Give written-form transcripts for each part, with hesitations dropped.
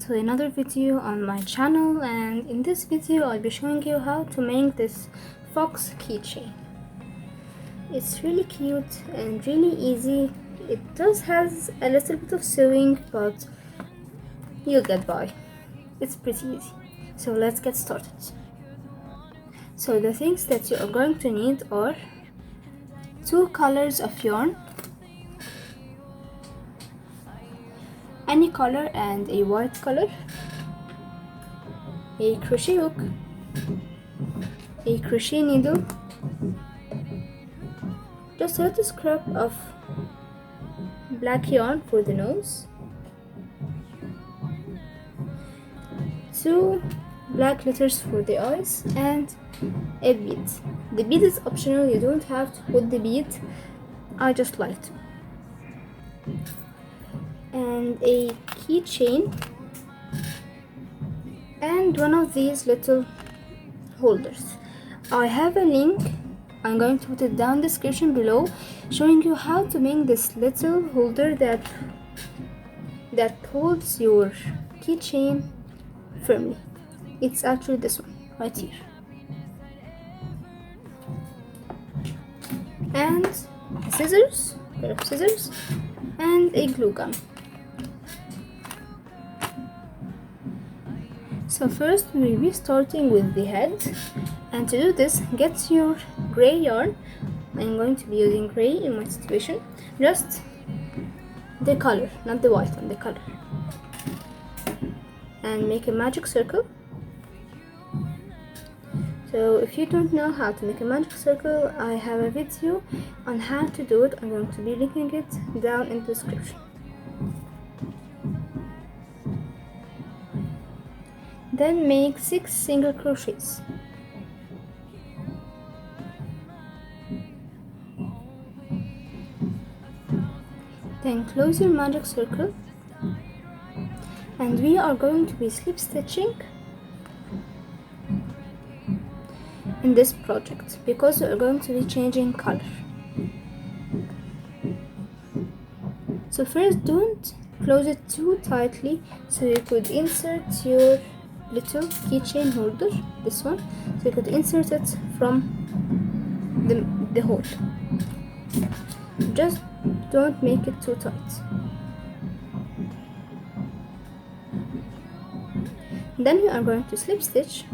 to another video on my channel, and in this video I'll be showing you how to make this fox keychain. It's really cute and really easy. It does has a little bit of sewing, but you'll get by. It's pretty easy. So let's get started. So the things that you are going to need are 2 colors of yarn, any color and a white color, a crochet hook, a crochet needle, just a little scrap of black yarn for the nose, 2 black letters for the eyes, and a bead. The bead is optional, you don't have to put the bead, I just like to. And a keychain and one of these little holders. I have a link, I'm going to put it down in the description below, showing you how to make this little holder that holds your keychain firmly. It's actually this one right here, and scissors, a pair of scissors, and a glue gun. So first we will be starting with the head, and to do this, get your gray yarn. I'm going to be using gray in my situation, just the color, not the white one, the color, and make a magic circle. So if you don't know how to make a magic circle, I have a video on how to do it. I'm going to be linking it down in the description. Then make 6 single crochets. Then close your magic circle, and we are going to be slip stitching in this project because we are going to be changing color. So first, don't close it too tightly, so you could insert your little keychain holder, this one, so you could insert it from the hole. Just don't make it too tight. Then we are going to slip stitch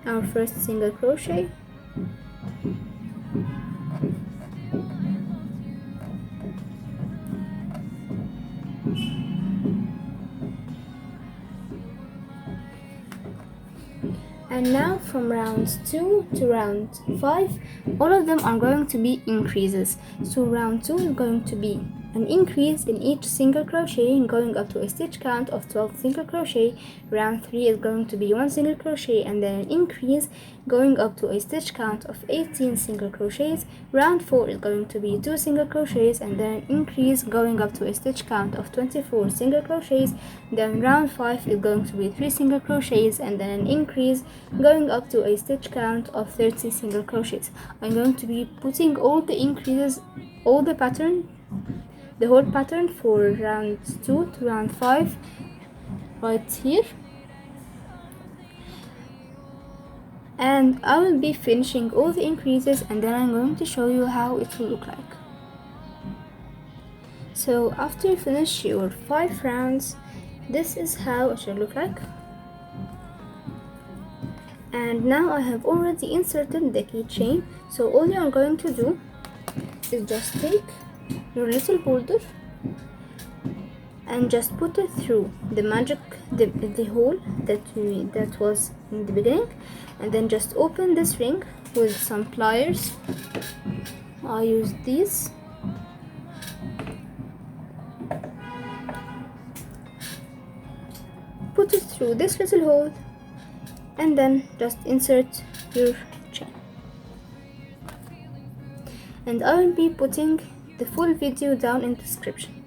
our first single crochet, and now from round 2 to round 5, all of them are going to be increases. So round 2 is going to be an increase in each single crochet, going up to a stitch count of 12 single crochet. Round 3 is going to be 1 single crochet and then an increase going up to a stitch count of 18 single crochets. Round 4 is going to be 2 single crochets and then an increase going up to a stitch count of 24 single crochets. Then round 5 is going to be 3 single crochets and then an increase going up to a stitch count of 30 single crochets. I'm going to be putting all the increases, all the pattern, the whole pattern for round 2 to round 5 right here, and I will be finishing all the increases, and then I'm going to show you how it will look like. So after you finish your 5 rounds, this is how it should look like. And now I have already inserted the keychain, so all you are going to do is just take your little holder and just put it through the hole that was in the beginning, and then just open this ring with some pliers. I use these. Put it through this little hole and then just insert your chain. And I will be putting the full video down in the description.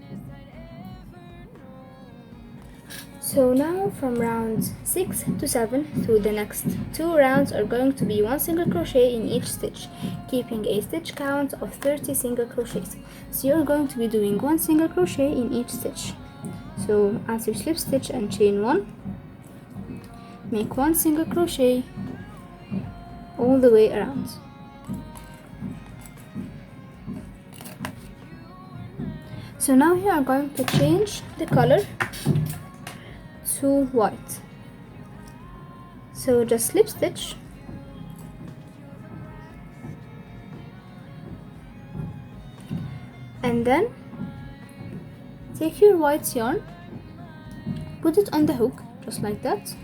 So now from rounds 6 to 7 through the next 2 rounds are going to be 1 single crochet in each stitch, keeping a stitch count of 30 single crochets. So you're going to be doing 1 single crochet in each stitch. So after slip stitch and chain 1, make 1 single crochet all the way around. So now we are going to change the color to white. So just slip stitch and then take your white yarn, put it on the hook just like that,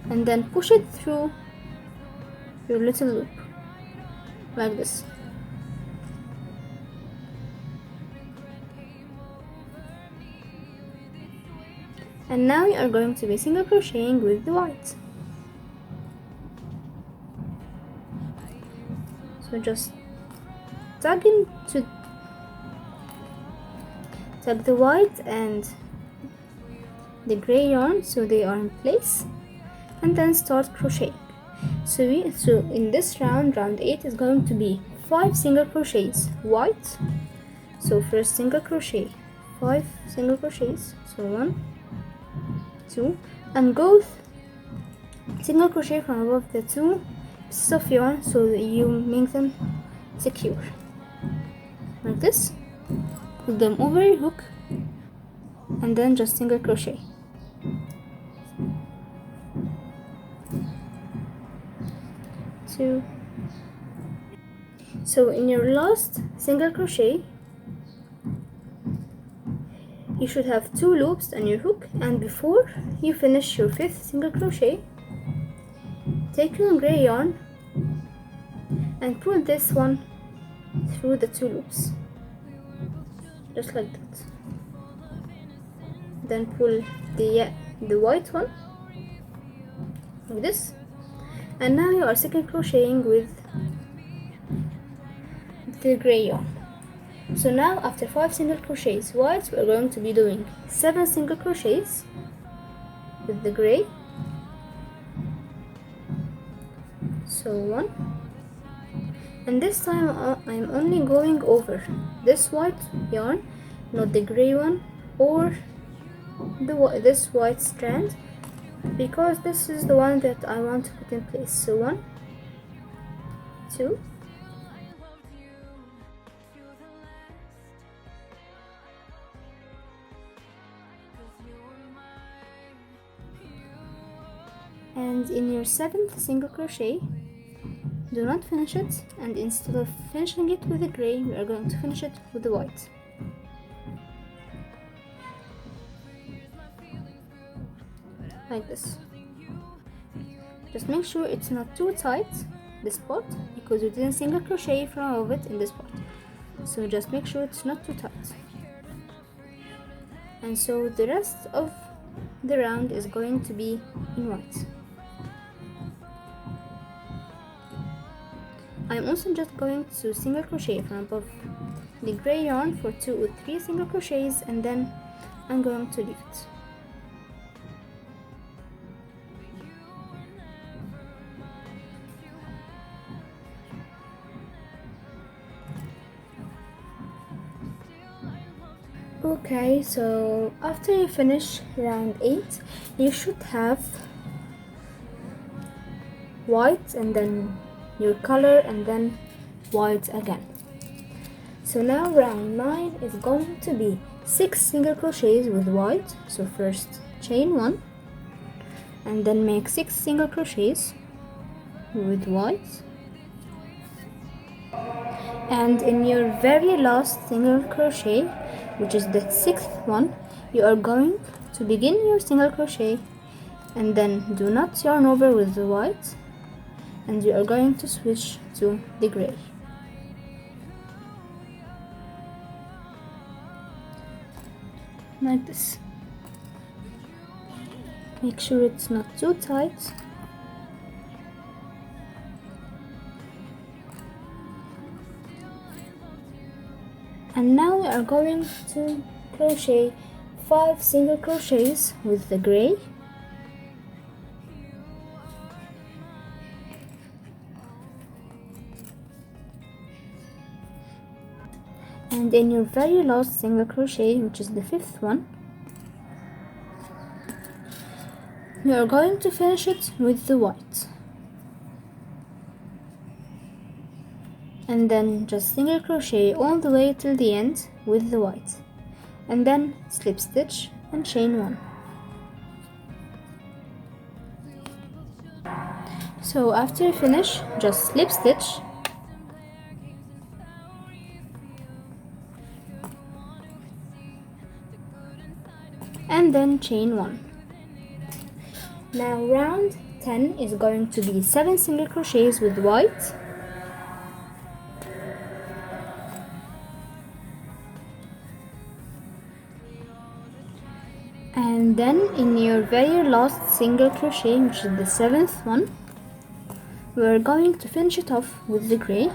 and then push it through your little loop like this. And now you are going to be single crocheting with the white. So just tug the white and the gray yarn so they are in place, and then start crocheting. So in this round 8 is going to be 5 single crochets white. So first single crochet, 5 single crochets, so 1, 2, and go single crochet from above the 2 pieces of yarn so that you make them secure like this. Put them over your hook and then just single crochet. So in your last single crochet you should have 2 loops on your hook, and before you finish your 5th single crochet, take your gray yarn and pull this one through the 2 loops just like that. Then pull the white one like this, and now you are single crocheting with the gray yarn. So now after 5 single crochets white, we are going to be doing 7 single crochets with the gray. So 1, and this time I'm only going over this white yarn, not the gray one or this white strand, because this is the one that I want to put in place. So 1, 2, and in your 7th single crochet, do not finish it, and instead of finishing it with the gray, we are going to finish it with the white. Like this. Just make sure it's not too tight, this part, because we didn't single crochet from above it in this part. So just make sure it's not too tight. And so the rest of the round is going to be in white. I'm also just going to single crochet from above the gray yarn for 2 or 3 single crochets, and then I'm going to leave it. Okay, so after you finish round 8, you should have white and then your color and then white again. So now round 9 is going to be 6 single crochets with white. So first chain 1 and then make 6 single crochets with white, and in your very last single crochet, which is the 6th one, you are going to begin your single crochet and then do not yarn over with the white, and you are going to switch to the gray. Like this. Make sure it's not too tight. And now we are going to crochet 5 single crochets with the gray. And in your very last single crochet, which is the 5th one, we are going to finish it with the white, and then just single crochet all the way till the end with the white, and then slip stitch and chain one. So after you finish, just slip stitch and then chain one. Now round 10 is going to be 7 single crochets with white, and then in your very last single crochet, which is the 7th one, we're going to finish it off with the gray.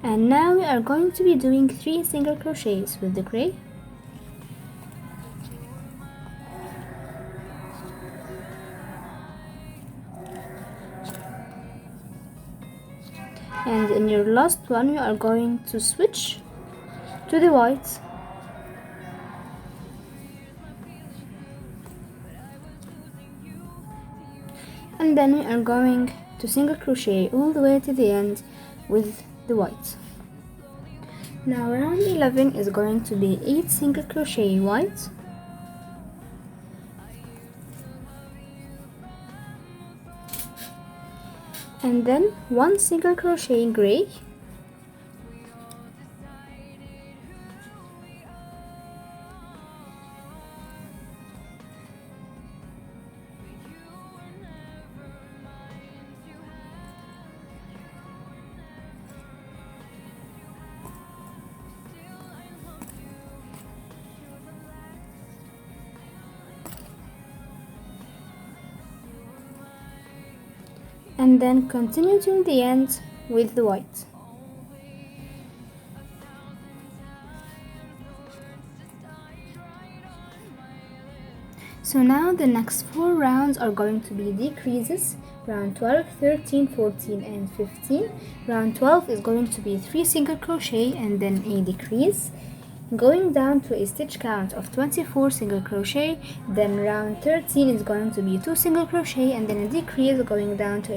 And now we are going to be doing 3 single crochets with the gray, and in your last one you are going to switch to the white, and then we are going to single crochet all the way to the end with the white. Now round 11 is going to be 8 single crochet white, and then 1 single crochet gray, and then continue till the end with the white. So now the next 4 rounds are going to be decreases, round 12, 13, 14 and 15. Round 12 is going to be 3 single crochet and then a decrease, going down to a stitch count of 24 single crochet. Then round 13 is going to be 2 single crochet and then a decrease, going down to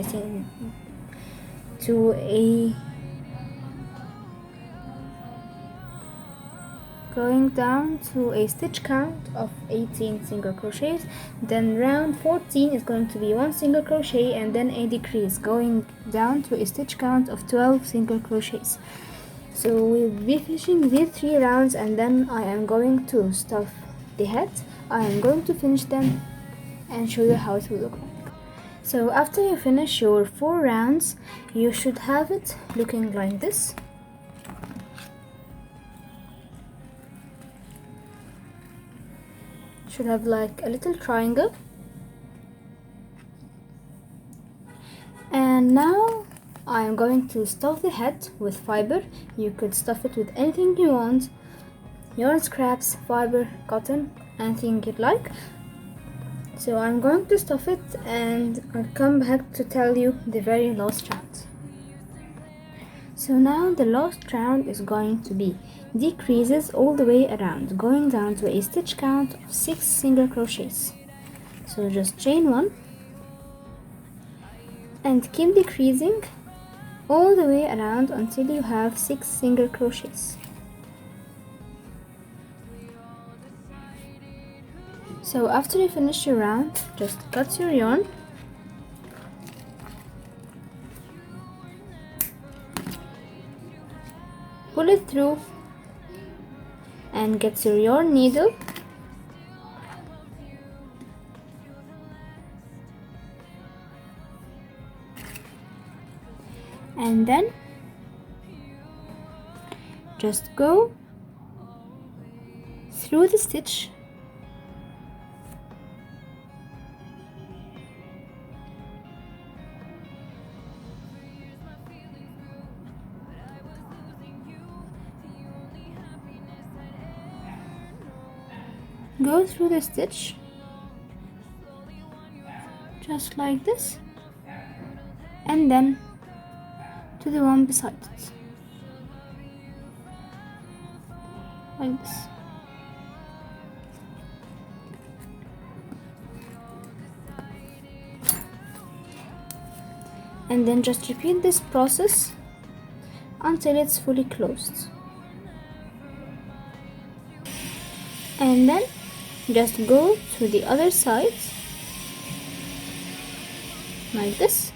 a stitch count of 18 single crochets. Then round 14 is going to be 1 single crochet and then a decrease, going down to a stitch count of 12 single crochets. So we'll be finishing these 3 rounds, and then I am going to stuff the head. I am going to finish them and show you how it will look like. So after you finish your 4 rounds, you should have it looking like this. Should have like a little triangle. And now I am going to stuff the head with fiber. You could stuff it with anything you want, yarn scraps, fiber, cotton, anything you'd like. So I'm going to stuff it and I'll come back to tell you the very last round. So now the last round is going to be decreases all the way around, going down to a stitch count of 6 single crochets. So just chain 1 and keep decreasing all the way around until you have 6 single crochets. So after you finish your round, just cut your yarn pull it through and get your yarn needle and then just go through the stitch just like this, and then to the one beside it. like this. And then just repeat this process until it's fully closed. And then just go to the other side like this,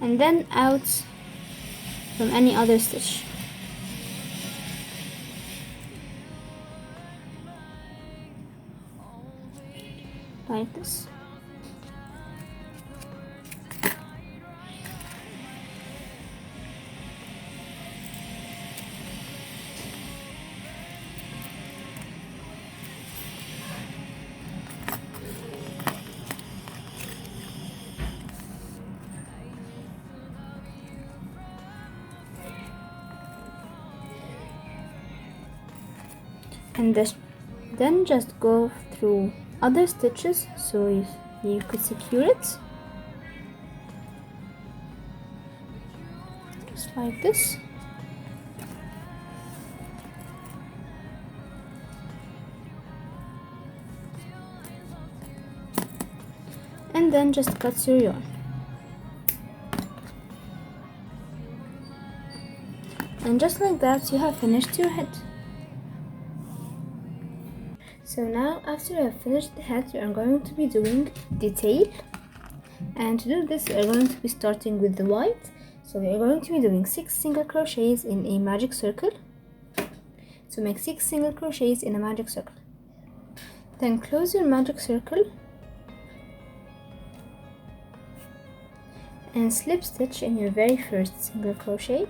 and then out from any other stitch. Like this. And then just go through other stitches so you could secure it, just like this. And then just cut your yarn. And just like that, you have finished your head. So now, after you have finished the head, you are going to be doing the tail. And to do this, we are going to be starting with the white. So we are going to be doing 6 single crochets in a magic circle. So make 6 single crochets in a magic circle. Then close your magic circle and slip stitch in your very first single crochet.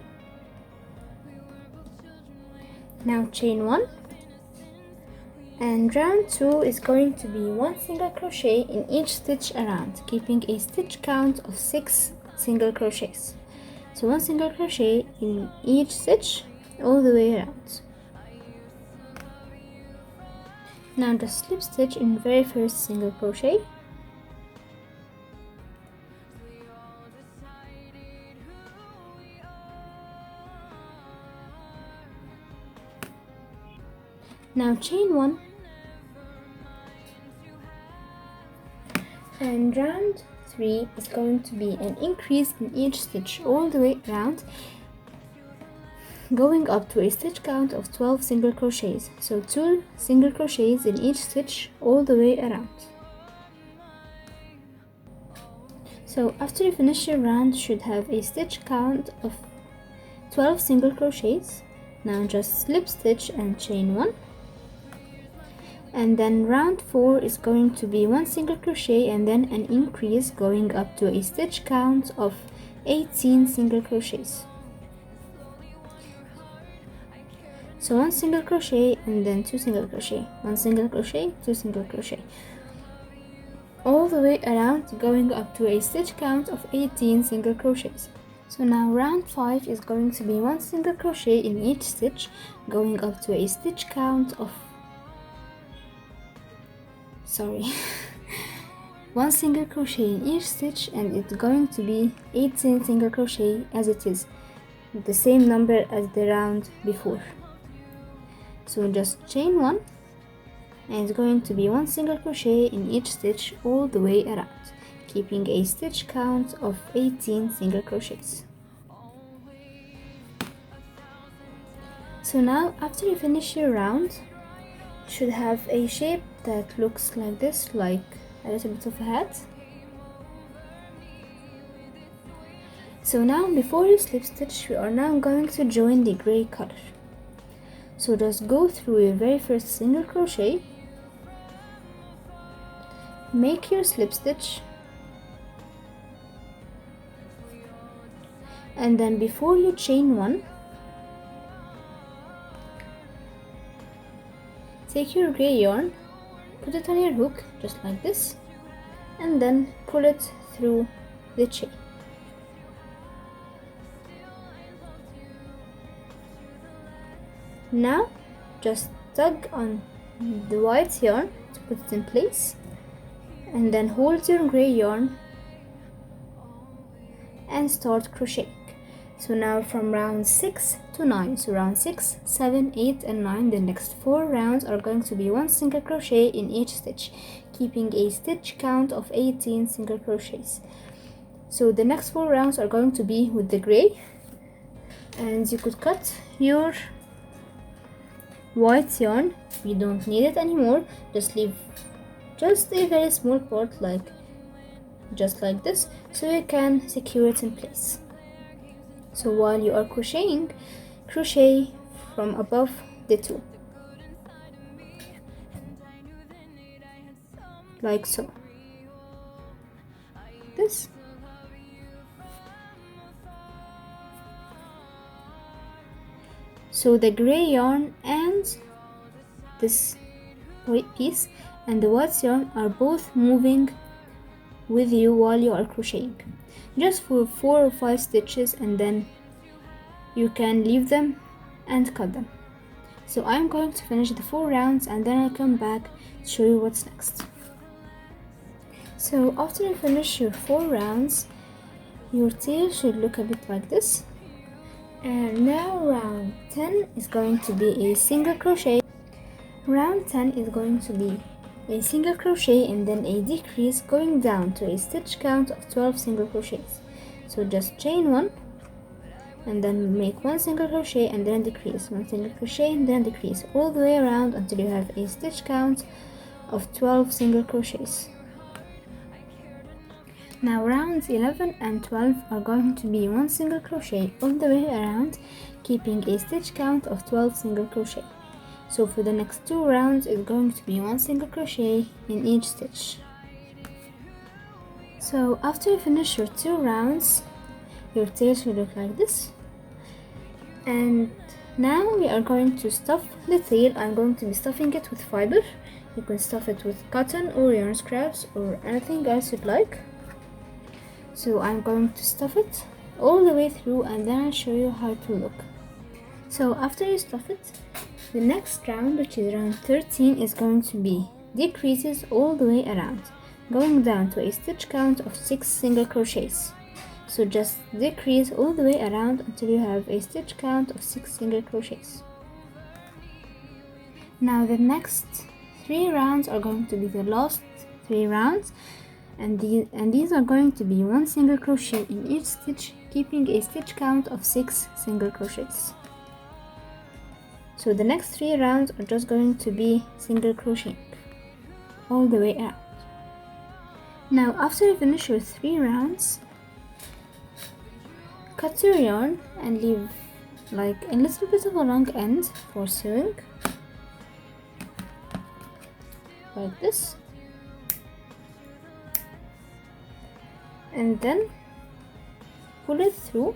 Now chain 1. And round 2 is going to be 1 single crochet in each stitch around, keeping a stitch count of 6 single crochets. So 1 single crochet in each stitch all the way around. Now just slip stitch in very first single crochet. Now chain 1. And round 3 is going to be an increase in each stitch all the way around, going up to a stitch count of 12 single crochets. So 2 single crochets in each stitch all the way around. So after you finish your round, you should have a stitch count of 12 single crochets. Now just slip stitch and chain 1. And then round 4 is going to be 1 single crochet and then an increase going up to a stitch count of 18 single crochets. So 1 single crochet and then 2 single crochet, 1 single crochet, 2 single crochet, all the way around, going up to a stitch count of 18 single crochets. So now round 5 is going to be 1 single crochet in each stitch, going up to a stitch count of 1 single crochet in each stitch, and it's going to be 18 single crochet as it is, the same number as the round before. So just chain 1, and it's going to be 1 single crochet in each stitch all the way around, keeping a stitch count of 18 single crochets. So now, after you finish your round, you should have a shape that looks like this, like a little bit of a hat. So now, before you slip stitch, we are now going to join the gray color. So just go through your very first single crochet, make your slip stitch, and then before you chain 1, take your gray yarn, put it on your hook just like this, and then pull it through the chain. Now just tug on the white yarn to put it in place, and then hold your gray yarn and start crocheting. So now from round 6 to 9, so round 6, 7, 8 and 9, the next 4 rounds are going to be 1 single crochet in each stitch, keeping a stitch count of 18 single crochets. So the next 4 rounds are going to be with the gray, and you could cut your white yarn. You don't need it anymore, just leave just a very small part, like just like this, so you can secure it in place. So while you are crocheting, crochet from above the two, like so. This. So the gray yarn and this white piece and the white yarn are both moving with you while you are crocheting, just for 4 or 5 stitches, and then you can leave them and cut them. So I'm going to finish the 4 rounds and then I'll come back to show you what's next. So after you finish your 4 rounds, your tail should look a bit like this. And now round 10 is going to be a single crochet. Round 10 is going to be a single crochet and then a decrease, going down to a stitch count of 12 single crochets. So just chain 1 and then make 1 single crochet and then decrease, 1 single crochet and then decrease, all the way around until you have a stitch count of 12 single crochets. Now rounds 11 and 12 are going to be 1 single crochet all the way around, keeping a stitch count of 12 single crochet. So for the next 2 rounds it's going to be 1 single crochet in each stitch. So after you finish your 2 rounds, your tail should look like this. And now we are going to stuff the tail. I'm going to be stuffing it with fiber. You can stuff it with cotton or yarn scraps or anything else you'd like. So I'm going to stuff it all the way through and then I'll show you how to look. So after you stuff it, the next round, which is round 13, is going to be decreases all the way around, going down to a stitch count of 6 single crochets. So just decrease all the way around until you have a stitch count of 6 single crochets. Now the next 3 rounds are going to be the last 3 rounds, and these are going to be 1 single crochet in each stitch, keeping a stitch count of 6 single crochets. So the next 3 rounds are just going to be single crocheting all the way around. Now after you finish your 3 rounds, cut your yarn and leave like a little bit of a long end for sewing, like this, and then pull it through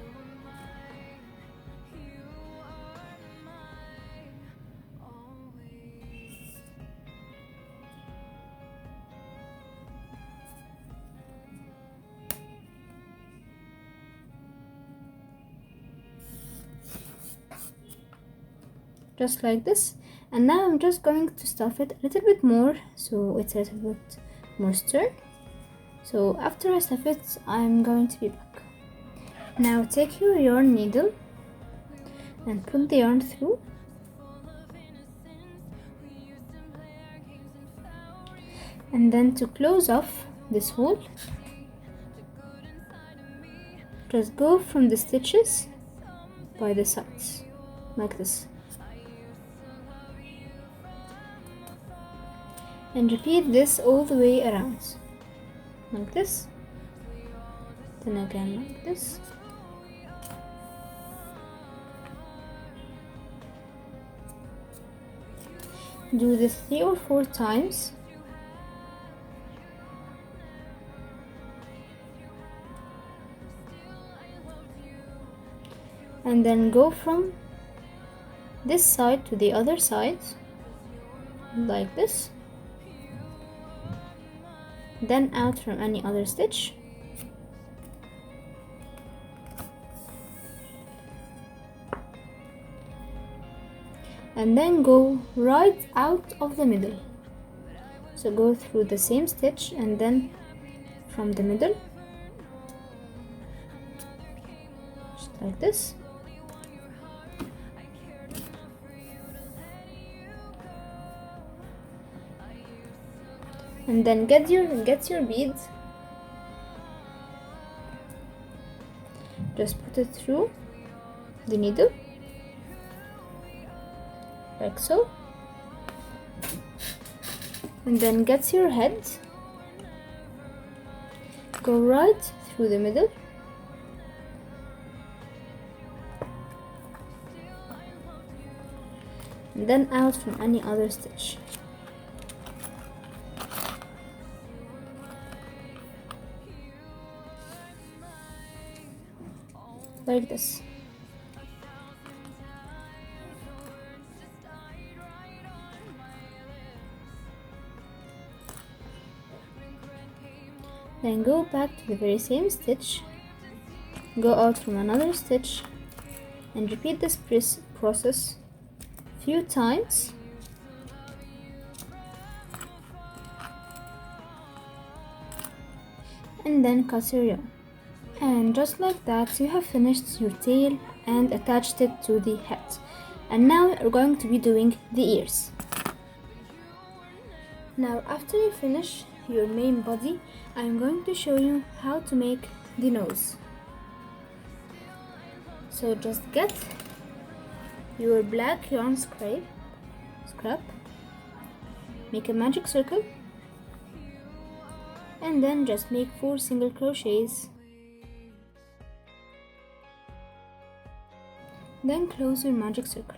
just like this. And now I'm just going to stuff it a little bit more so it's a little bit more sturdy. So after I stuff it, I'm going to be back. Now take your yarn needle and put the yarn through, and then to close off this hole, just go from the stitches by the sides like this, and repeat this all the way around, like this, then again like this, do this 3 or 4 times, and then go from this side to the other side like this, then out from any other stitch, and then go right out of the middle. So go through the same stitch and then from the middle, just like this. And then get your beads. Just put it through the needle, like so. And then get your head, go right through the middle, and then out from any other stitch. Like this. Then go back to the very same stitch, go out from another stitch, and repeat this process a few times. And then cut your yarn. And just like that, you have finished your tail and attached it to the head. And now we're going to be doing the ears. Now after you finish your main body, I'm going to show you how to make the nose. So just get your black yarn scrap, make a magic circle, and then just make 4 single crochets. Then close your magic circle.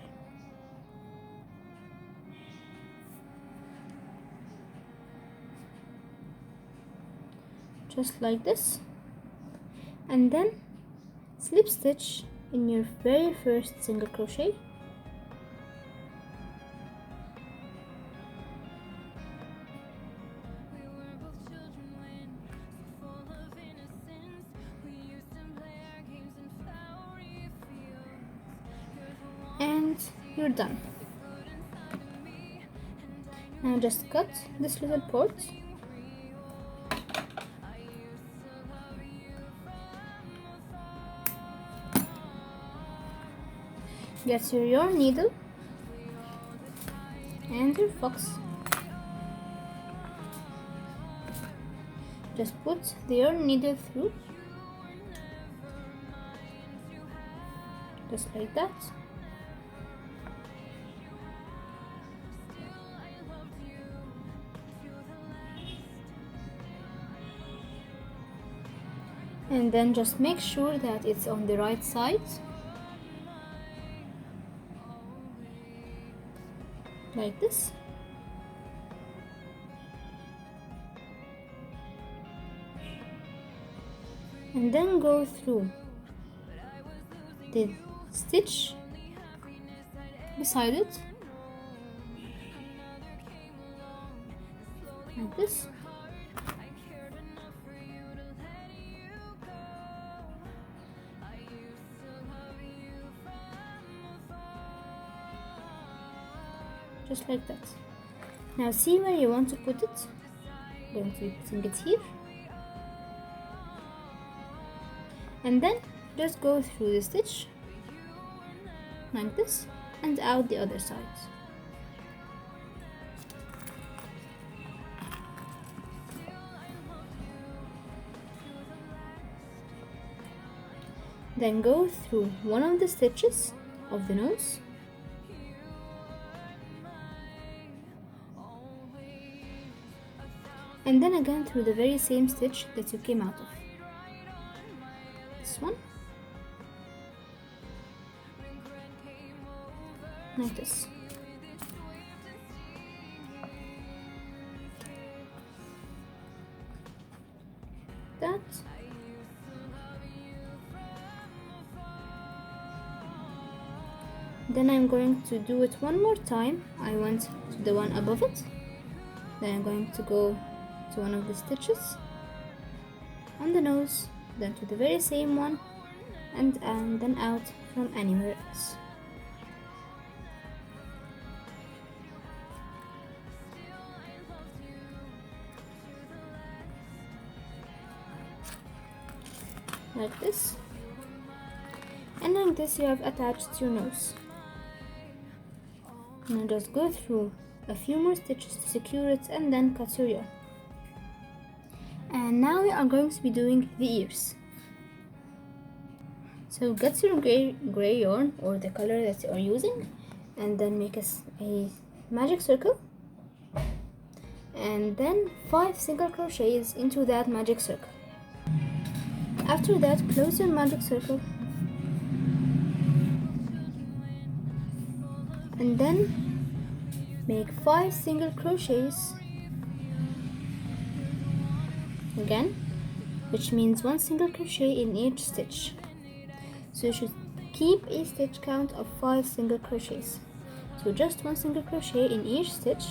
Just like this. And then slip stitch in your very first single crochet. And you're done. Now just cut this little part. Get your yarn needle and your fox. Just put the yarn needle through, just like that. And then just make sure that it's on the right side, like this. And then go through the stitch beside it, like this. Just like that. Now see where you want to put it. I'm going to be putting it here. And then just go through the stitch like this and out the other side. Then go through one of the stitches of the nose, and then again through the very same stitch that you came out of. This one, like this. That. Then I'm going to do it one more time. I went to the one above it, then I'm going to go to one of the stitches on the nose, then to the very same one, and then out from anywhere else. Like this. And like this you have attached your nose. Now just go through a few more stitches to secure it and then cut your yarn. And now we are going to be doing the ears. So get your gray yarn or the color that you are using, and then make a magic circle, and then 5 single crochets into that magic circle. After that, close your magic circle and then make 5 single crochets again, which means 1 single crochet in each stitch. So you should keep a stitch count of 5 single crochets. So just 1 single crochet in each stitch.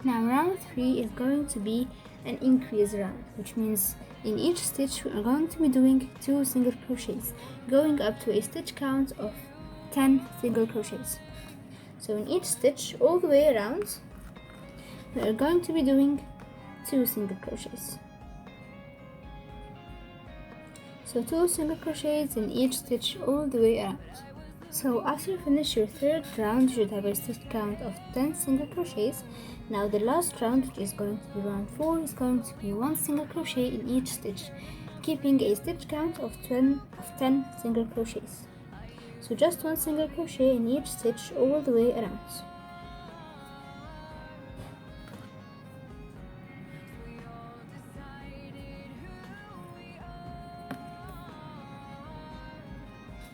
Now round 3 is going to be an increase round, which means in each stitch we are going to be doing 2 single crochets, going up to a stitch count of 10 single crochets. So in each stitch all the way around we are going to be doing 2 single crochets. So 2 single crochets in each stitch all the way around. So after you finish your third round, you should have a stitch count of 10 single crochets. Now the last round, which is going to be round 4, is going to be 1 single crochet in each stitch, keeping a stitch count of 10 single crochets. So just 1 single crochet in each stitch all the way around.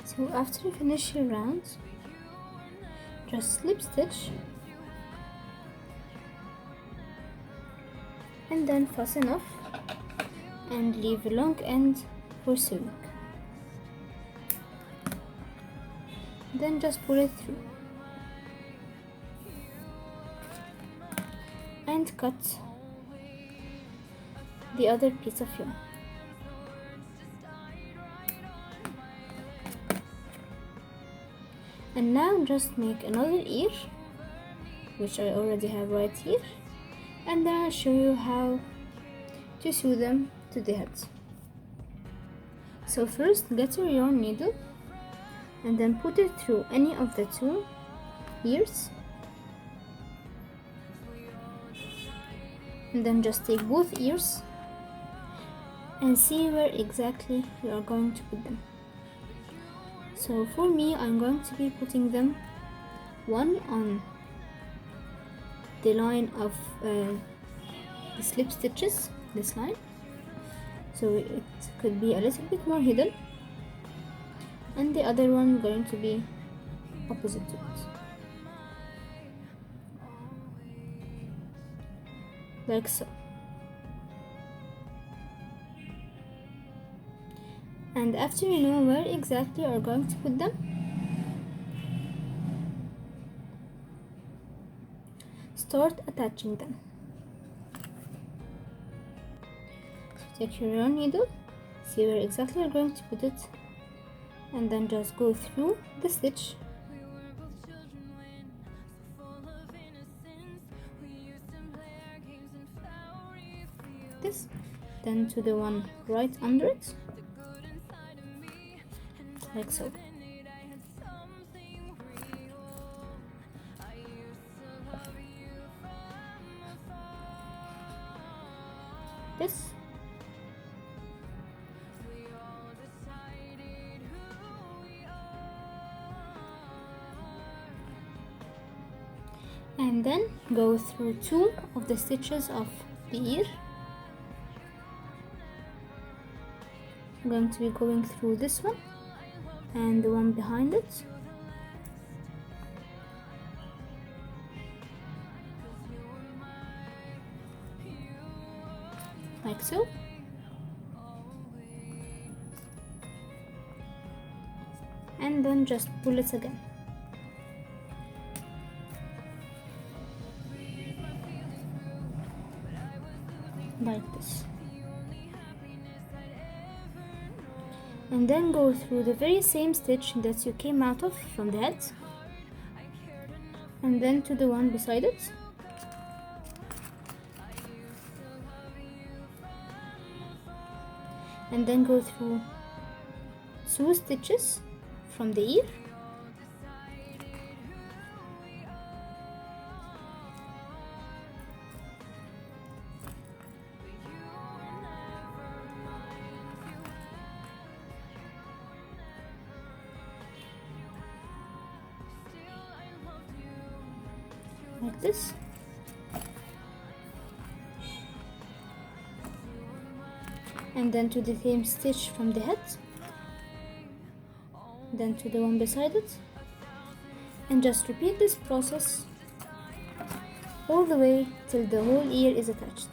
So after you finish your round, just slip stitch and then fasten off and leave a long end for sewing. Then just pull it through and cut the other piece of yarn. And now just make another ear, which I already have right here, and then I'll show you how to sew them to the heads. So first get your yarn needle and then put it through any of the 2 ears, and then just take both ears and see where exactly you are going to put them. So for me, I'm going to be putting them one on the line of the slip stitches, this line, so it could be a little bit more hidden, and the other one going to be opposite to it, like so. And after you know where exactly you are going to put them, start attaching them. So take your yarn needle, see where exactly you're going to put it, and then just go through the stitch this, then to the one right under it, like so. This, and then go through 2 of the stitches of the ear. I'm going to be going through this one and the one behind it, like so. And then just pull it again. like this, and then go through the very same stitch that you came out of from the head, and then to the one beside it, and then go through 2 stitches from the ear, like this, and then to the same stitch from the head, then to the one beside it, and just repeat this process all the way till the whole ear is attached.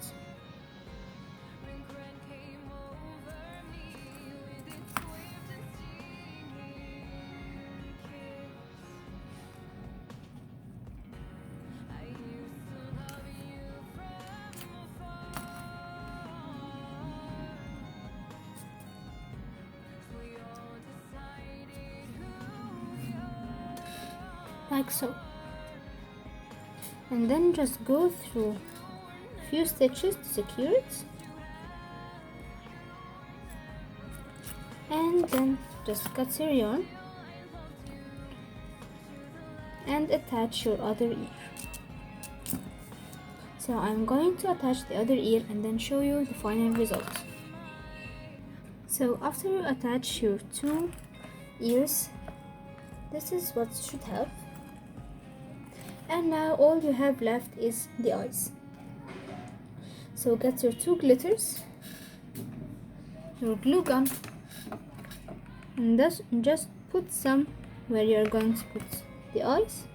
Like so, and then just go through a few stitches to secure it, and then just cut your yarn and attach your other ear. So I'm going to attach the other ear and then show you the final result. So after you attach your 2 ears, this is what you should have. And now all you have left is the eyes. So get your 2 glitters, your glue gun, and just put some where you are going to put the eyes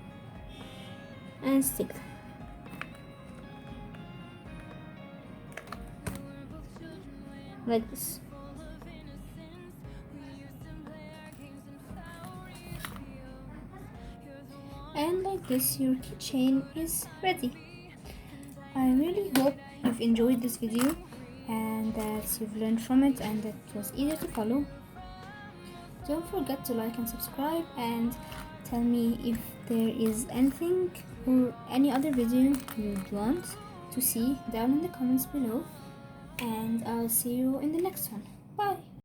and stick them. Like this. And like this, your keychain is ready. I really hope you've enjoyed this video and that you've learned from it and that it was easy to follow. Don't forget to like and subscribe, and tell me if there is anything or any other video you'd want to see down in the comments below, and I'll see you in the next one. Bye!